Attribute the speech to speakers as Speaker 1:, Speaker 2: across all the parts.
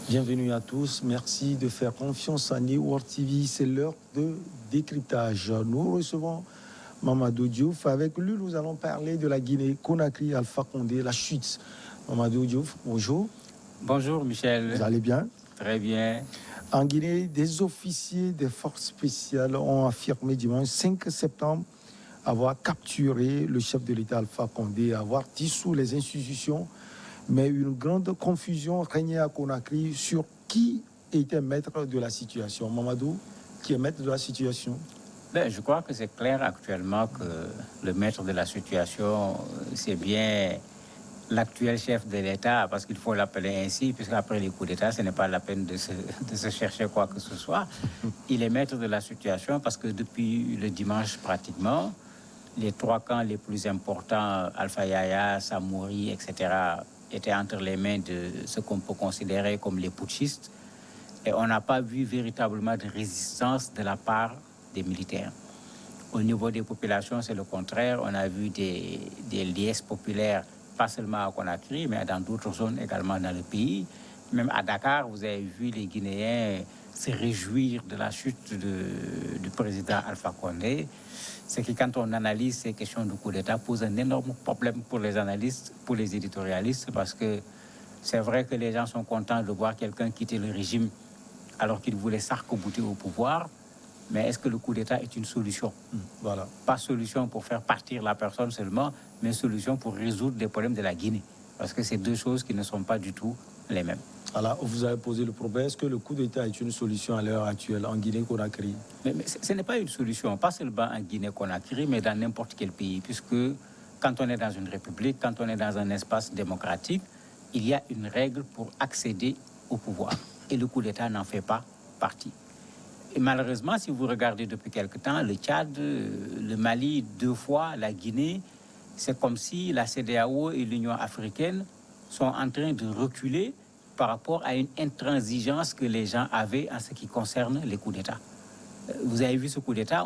Speaker 1: Bienvenue à tous. Merci de faire confiance à New World TV. C'est l'heure de décryptage. Nous recevons Mamadou Diouf. Avec lui, nous allons parler de la Guinée-Conakry, Alpha Condé, la chute. Mamadou Diouf, bonjour.
Speaker 2: Bonjour Michel.
Speaker 1: Vous allez bien?
Speaker 2: Très bien.
Speaker 1: En Guinée, des officiers des forces spéciales ont affirmé dimanche 5 septembre avoir capturé le chef de l'État Alpha Condé, avoir dissous les institutions. Mais une grande confusion régnait à Conakry sur qui était maître de la situation. Mamadou, qui est maître de la situation?
Speaker 2: Je crois que c'est clair actuellement que le maître de la situation, c'est bien l'actuel chef de l'État, parce qu'il faut l'appeler ainsi, puisqu'après les coups d'État, ce n'est pas la peine de se chercher quoi que ce soit. Il est maître de la situation parce que depuis le dimanche pratiquement, les trois camps les plus importants, Alpha Yaya, Samouri, etc., étaient entre les mains de ce qu'on peut considérer comme les putschistes. Et on n'a pas vu véritablement de résistance de la part des militaires. Au niveau des populations, c'est le contraire. On a vu des liesses populaires, pas seulement à Conakry, mais dans d'autres zones également dans le pays. Même à Dakar, vous avez vu les Guinéens se réjouir de la chute du président Alpha Condé. C'est que quand on analyse ces questions de coup d'État, pose un énorme problème pour les analystes, pour les éditorialistes, parce que c'est vrai que les gens sont contents de voir quelqu'un quitter le régime alors qu'il voulait s'arc-bouter au pouvoir. Mais est-ce que le coup d'État est une solution?
Speaker 1: Voilà.
Speaker 2: Pas solution pour faire partir la personne seulement, mais solution pour résoudre les problèmes de la Guinée. Parce que c'est deux choses qui ne sont pas du tout les mêmes.
Speaker 1: Alors, vous avez posé le problème. Est-ce que le coup d'État est une solution à l'heure actuelle en Guinée-Conakry?
Speaker 2: Mais ce n'est pas une solution, pas seulement en Guinée-Conakry, mais dans n'importe quel pays. Puisque quand on est dans une république, quand on est dans un espace démocratique, il y a une règle pour accéder au pouvoir. Et le coup d'État n'en fait pas partie. Et malheureusement, si vous regardez depuis quelque temps, le Tchad, le Mali, 2 fois, la Guinée, c'est comme si la CEDEAO et l'Union africaine sont en train de reculer par rapport à une intransigeance que les gens avaient en ce qui concerne les coups d'État. Vous avez vu ce coup d'État,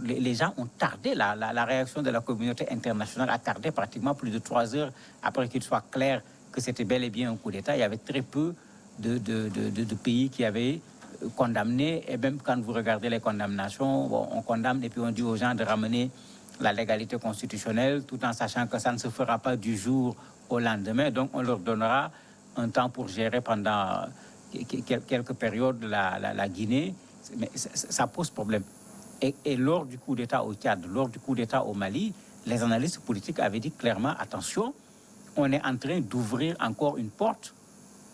Speaker 2: les gens ont tardé, la réaction de la communauté internationale a tardé pratiquement plus de 3 heures après qu'il soit clair que c'était bel et bien un coup d'État. Il y avait très peu de pays qui avaient condamné, et même quand vous regardez les condamnations, bon, on condamne et puis on dit aux gens de ramener la légalité constitutionnelle tout en sachant que ça ne se fera pas du jour au lendemain. Donc on leur donnera un temps pour gérer pendant quelques périodes la Guinée. Mais ça pose problème. Et lors du coup d'État au Tchad, lors du coup d'État au Mali, les analystes politiques avaient dit clairement, attention, on est en train d'ouvrir encore une porte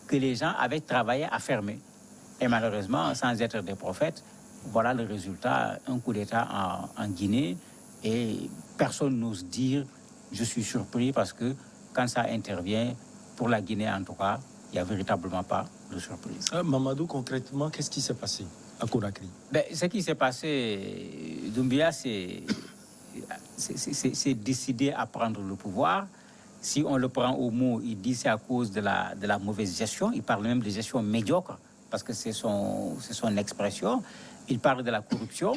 Speaker 2: que les gens avaient travaillé à fermer. Et malheureusement, sans être des prophètes, voilà le résultat, un coup d'État en Guinée. Et personne n'ose dire, je suis surpris, parce que quand ça intervient, pour la Guinée en tout cas, il n'y a véritablement pas de surprise.
Speaker 1: Mamadou, concrètement, qu'est-ce qui s'est passé à Conakry?
Speaker 2: Ce qui s'est passé, Doumbia, c'est décidé à prendre le pouvoir. Si on le prend au mot, il dit c'est à cause de la mauvaise gestion. Il parle même de gestion médiocre, parce que c'est son expression. Il parle de la corruption.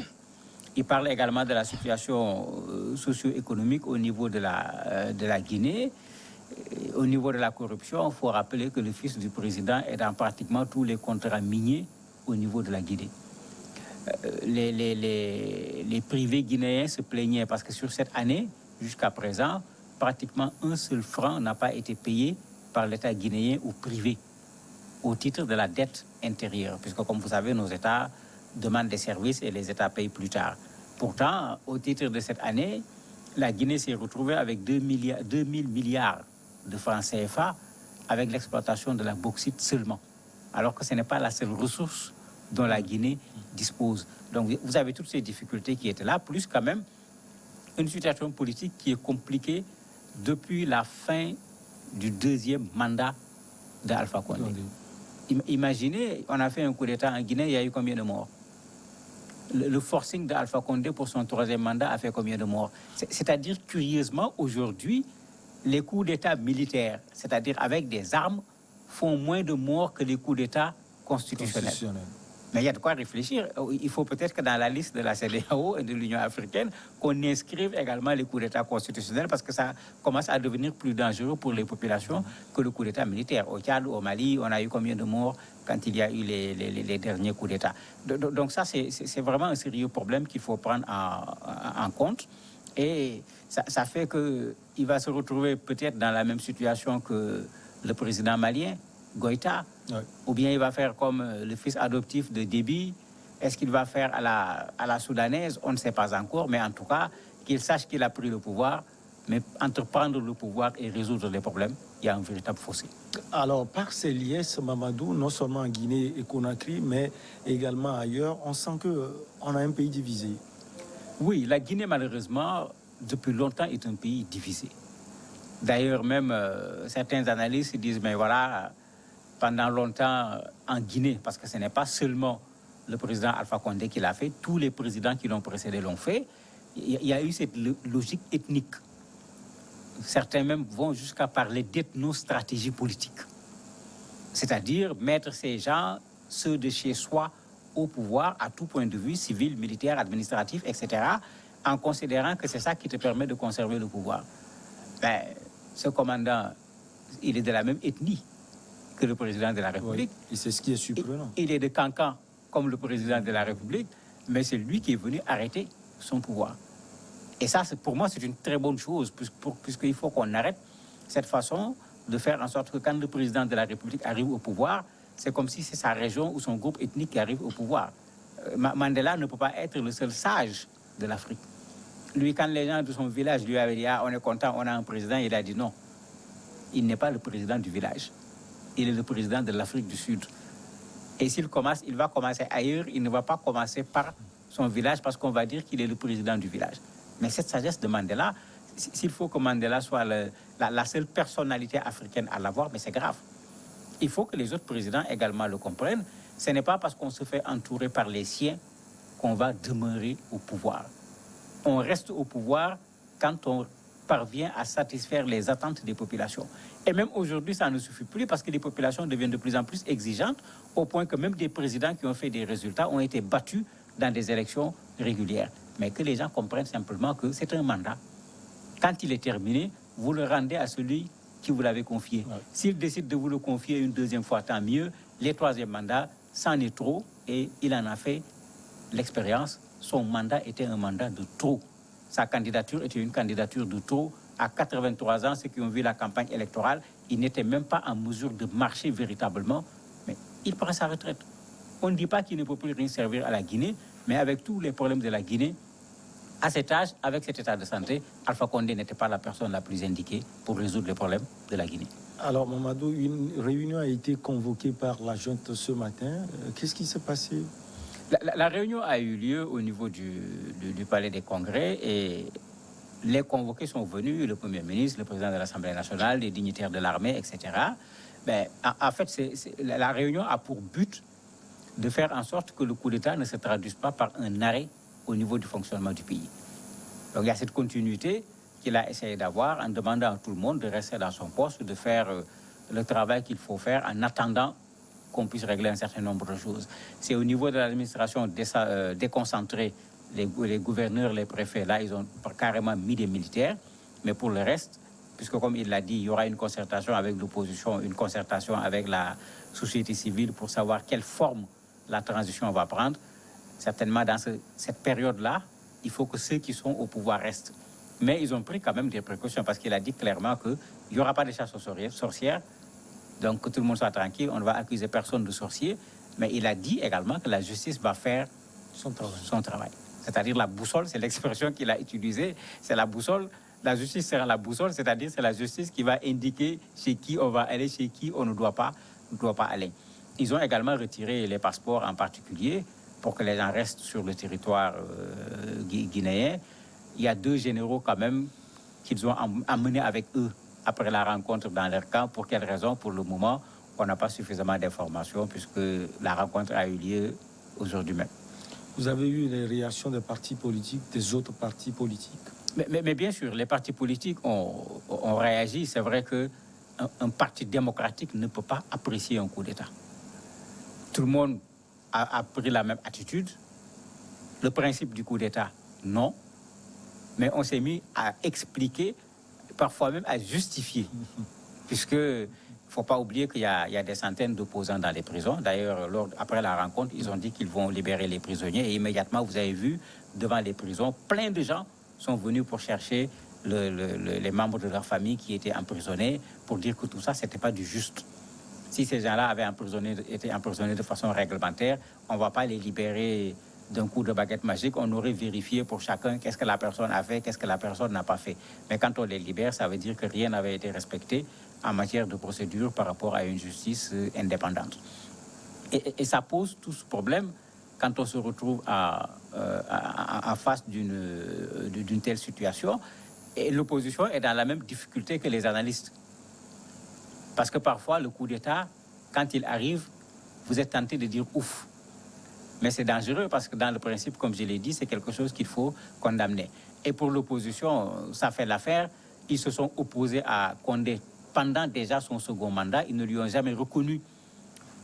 Speaker 2: Il parle également de la situation socio-économique au niveau de la Guinée. Au niveau de la corruption, il faut rappeler que le fils du président est dans pratiquement tous les contrats miniers au niveau de la Guinée. Les privés guinéens se plaignaient parce que sur cette année, jusqu'à présent, pratiquement un seul franc n'a pas été payé par l'État guinéen ou privé au titre de la dette intérieure, puisque comme vous savez, nos États demandent des services et les États payent plus tard. Pourtant, au titre de cette année, la Guinée s'est retrouvée avec 2 000 milliards de francs CFA avec l'exploitation de la bauxite seulement, alors que ce n'est pas la seule ressource dont la Guinée dispose. Donc vous avez toutes ces difficultés qui étaient là, plus quand même une situation politique qui est compliquée depuis la fin du 2e mandat d'Alpha Condé. Imaginez, on a fait un coup d'État en Guinée, il y a eu combien de morts? Le forcing d'Alpha Condé pour son 3e mandat a fait combien de morts? C'est-à-dire, curieusement, aujourd'hui, les coups d'État militaires, c'est-à-dire avec des armes, font moins de morts que les coups d'État constitutionnels. Mais il y a de quoi réfléchir. Il faut peut-être que dans la liste de la CEDEAO et de l'Union africaine, qu'on inscrive également les coups d'État constitutionnels parce que ça commence à devenir plus dangereux pour les populations que le coup d'État militaire. Au Tchad, au Mali, on a eu combien de morts quand il y a eu les derniers coups d'État. Donc ça, c'est vraiment un sérieux problème qu'il faut prendre en compte. Et ça fait qu'il va se retrouver peut-être dans la même situation que le président malien, Goïta. Ouais. Ou bien il va faire comme le fils adoptif de Déby. Est-ce qu'il va faire à la soudanaise? On ne sait pas encore, mais en tout cas, qu'il sache qu'il a pris le pouvoir. Mais entre prendre le pouvoir et résoudre les problèmes, il y a un véritable fossé.
Speaker 1: Alors, par ces liesses, Mamadou, non seulement en Guinée et Conakry, mais également ailleurs, on sent qu'on a un pays divisé.
Speaker 2: Oui, la Guinée, malheureusement, depuis longtemps, est un pays divisé. D'ailleurs, même certains analystes disent, mais voilà, pendant longtemps en Guinée, parce que ce n'est pas seulement le président Alpha Condé qui l'a fait, tous les présidents qui l'ont précédé l'ont fait, il y a eu cette logique ethnique. Certains même vont jusqu'à parler d'ethnostratégie politique. C'est-à-dire mettre ces gens, ceux de chez soi, au pouvoir à tout point de vue, civil, militaire, administratif, etc., en considérant que c'est ça qui te permet de conserver le pouvoir. Ben, ce commandant, il est de la même ethnie que le président de la République.
Speaker 1: Oui, et c'est ce qui est surprenant.
Speaker 2: Il est de Cancan comme le président de la République, mais c'est lui qui est venu arrêter son pouvoir. Et ça, pour moi, c'est une très bonne chose, puisqu'il faut qu'on arrête cette façon de faire en sorte que quand le président de la République arrive au pouvoir, c'est comme si c'est sa région ou son groupe ethnique qui arrive au pouvoir. Mandela ne peut pas être le seul sage de l'Afrique. Lui, quand les gens de son village lui avaient dit « Ah, on est content, on a un président », il a dit non. Il n'est pas le président du village. Il est le président de l'Afrique du Sud. Et s'il commence, il va commencer ailleurs, il ne va pas commencer par son village parce qu'on va dire qu'il est le président du village. Mais cette sagesse de Mandela, s'il faut que Mandela soit la seule personnalité africaine à l'avoir, mais c'est grave. Il faut que les autres présidents également le comprennent. Ce n'est pas parce qu'on se fait entourer par les siens qu'on va demeurer au pouvoir. On reste au pouvoir quand on parvient à satisfaire les attentes des populations. Et même aujourd'hui, ça ne suffit plus parce que les populations deviennent de plus en plus exigeantes au point que même des présidents qui ont fait des résultats ont été battus dans des élections régulières. Mais que les gens comprennent simplement que c'est un mandat. Quand il est terminé, vous le rendez à celui qui vous l'avait confié. Ouais. S'il décide de vous le confier une deuxième fois, tant mieux. Les troisièmes mandats, c'en est trop et il en a fait l'expérience. Son mandat était un mandat de trop. Sa candidature était une candidature de trop. À 83 ans, ceux qui ont vu la campagne électorale, il n'était même pas en mesure de marcher véritablement, mais il prend sa retraite. On ne dit pas qu'il ne peut plus rien servir à la Guinée, mais avec tous les problèmes de la Guinée, à cet âge, avec cet état de santé, Alpha Condé n'était pas la personne la plus indiquée pour résoudre les problèmes de la Guinée.
Speaker 1: Alors, Mamadou, une réunion a été convoquée par la junte ce matin. Qu'est-ce qui s'est passé?
Speaker 2: La réunion a eu lieu au niveau du Palais des Congrès et les convoqués sont venus, le Premier ministre, le président de l'Assemblée nationale, les dignitaires de l'armée, etc. Mais en fait, la réunion a pour but de faire en sorte que le coup d'État ne se traduise pas par un arrêt au niveau du fonctionnement du pays. Donc il y a cette continuité qu'il a essayé d'avoir en demandant à tout le monde de rester dans son poste, de faire le travail qu'il faut faire en attendant qu'on puisse régler un certain nombre de choses. C'est au niveau de l'administration déconcentrée, les gouverneurs, les préfets, là, ils ont carrément mis des militaires. Mais pour le reste, puisque comme il l'a dit, il y aura une concertation avec l'opposition, une concertation avec la société civile pour savoir quelle forme la transition va prendre. Certainement, dans cette période-là, il faut que ceux qui sont au pouvoir restent. Mais ils ont pris quand même des précautions parce qu'il a dit clairement qu'il n'y aura pas de chasse aux sorcières. Donc, que tout le monde soit tranquille, on ne va accuser personne de sorcier. Mais il a dit également que la justice va faire son travail. C'est-à-dire la boussole, c'est l'expression qu'il a utilisée. C'est la boussole. La justice sera la boussole, c'est-à-dire c'est la justice qui va indiquer chez qui on va aller, chez qui on ne doit pas aller. Ils ont également retiré les passeports en particulier pour que les gens restent sur le territoire guinéen. Il y a 2 généraux quand même qu'ils ont emmenés avec eux après la rencontre dans leur camp. Pour quelle raison? Pour le moment, on n'a pas suffisamment d'informations puisque la rencontre a eu lieu aujourd'hui même.
Speaker 1: Vous avez eu les réactions des partis politiques, des autres partis politiques?
Speaker 2: Mais bien sûr, les partis politiques ont réagi. C'est vrai qu'un parti démocratique ne peut pas apprécier un coup d'État. Tout le monde a pris la même attitude. Le principe du coup d'État, non. Mais on s'est mis à expliquer, parfois même à justifier. Puisque il ne faut pas oublier qu'il y a des centaines d'opposants dans les prisons. D'ailleurs, après la rencontre, ils ont dit qu'ils vont libérer les prisonniers. Et immédiatement, vous avez vu, devant les prisons, plein de gens sont venus pour chercher les membres de leur famille qui étaient emprisonnés, pour dire que tout ça, ce n'était pas du juste. Si ces gens-là avaient été emprisonnés de façon réglementaire, on ne va pas les libérer d'un coup de baguette magique. On aurait vérifié pour chacun qu'est-ce que la personne a fait, qu'est-ce que la personne n'a pas fait. Mais quand on les libère, ça veut dire que rien n'avait été respecté en matière de procédure par rapport à une justice indépendante. Et ça pose tout ce problème quand on se retrouve en face d'une telle situation. Et l'opposition est dans la même difficulté que les analystes. Parce que parfois, le coup d'État, quand il arrive, vous êtes tenté de dire ouf. Mais c'est dangereux parce que dans le principe, comme je l'ai dit, c'est quelque chose qu'il faut condamner. Et pour l'opposition, ça fait l'affaire. Ils se sont opposés à Condé pendant déjà son second mandat. Ils ne lui ont jamais reconnu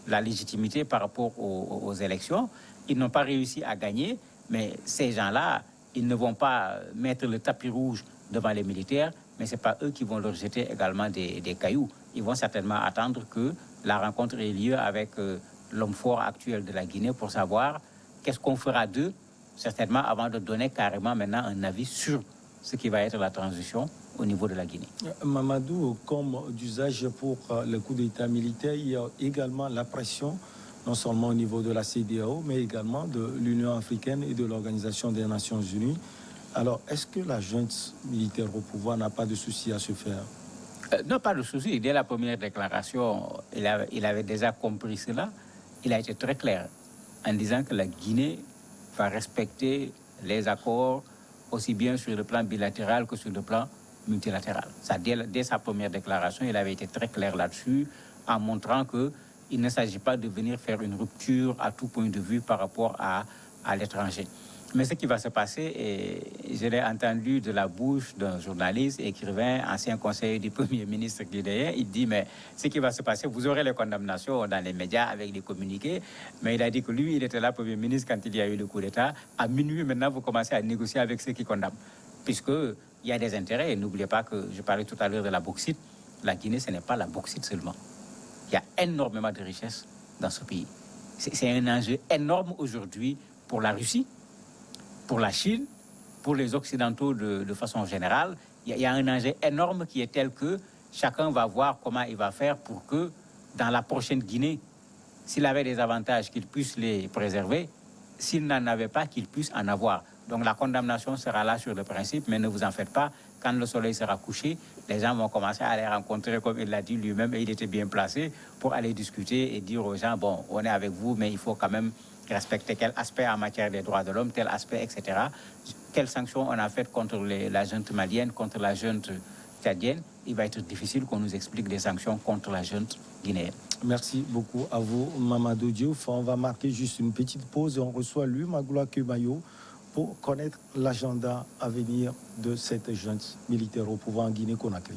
Speaker 2: la légitimité par rapport aux élections. Ils n'ont pas réussi à gagner, mais ces gens-là, ils ne vont pas mettre le tapis rouge devant les militaires, mais ce n'est pas eux qui vont leur jeter également des cailloux. Ils vont certainement attendre que la rencontre ait lieu avec l'homme fort actuel de la Guinée pour savoir qu'est-ce qu'on fera d'eux, certainement avant de donner carrément maintenant un avis sur ce qui va être la transition au niveau de la Guinée.
Speaker 1: Mamadou, comme d'usage pour le coup d'État militaire, il y a également la pression, non seulement au niveau de la CEDEAO, mais également de l'Union africaine et de l'Organisation des Nations Unies. Alors, est-ce que la junte militaire au pouvoir n'a pas de souci à se faire?
Speaker 2: Non, pas de souci. Dès la première déclaration, il avait déjà compris cela. Il a été très clair en disant que la Guinée va respecter les accords aussi bien sur le plan bilatéral que sur le plan multilatéral. Ça, dès sa première déclaration, il avait été très clair là-dessus, en montrant qu'il ne s'agit pas de venir faire une rupture à tout point de vue par rapport à l'étranger. Mais ce qui va se passer, et je l'ai entendu de la bouche d'un journaliste, écrivain, ancien conseiller du Premier ministre guinéen, il dit, mais ce qui va se passer, vous aurez les condamnations dans les médias avec les communiqués, mais il a dit que lui, il était là, Premier ministre, quand il y a eu le coup d'État. À minuit, maintenant, vous commencez à négocier avec ceux qui condamnent, puisqu'il y a des intérêts. Et n'oubliez pas que je parlais tout à l'heure de la bauxite. La Guinée, ce n'est pas la bauxite seulement. Il y a énormément de richesses dans ce pays. C'est un enjeu énorme aujourd'hui pour la Russie, pour la Chine, pour les Occidentaux de façon générale. Il y a un enjeu énorme qui est tel que chacun va voir comment il va faire pour que dans la prochaine Guinée, s'il avait des avantages, qu'il puisse les préserver, s'il n'en avait pas, qu'il puisse en avoir. Donc la condamnation sera là sur le principe, mais ne vous en faites pas. Quand le soleil sera couché, les gens vont commencer à les rencontrer, comme il l'a dit lui-même, et il était bien placé pour aller discuter et dire aux gens, bon, on est avec vous, mais il faut quand même respecter quel aspect en matière des droits de l'homme, tel aspect, etc. Quelles sanctions on a faites contre la junte malienne, contre la junte tchadienne. Il va être difficile qu'on nous explique des sanctions contre la junte guinéenne.
Speaker 1: Merci beaucoup à vous, Mamadou Diouf. On va marquer juste une petite pause et on reçoit lui, Magoula Kebayo, pour connaître l'agenda à venir de cette junte militaire au pouvoir en Guinée-Conakry.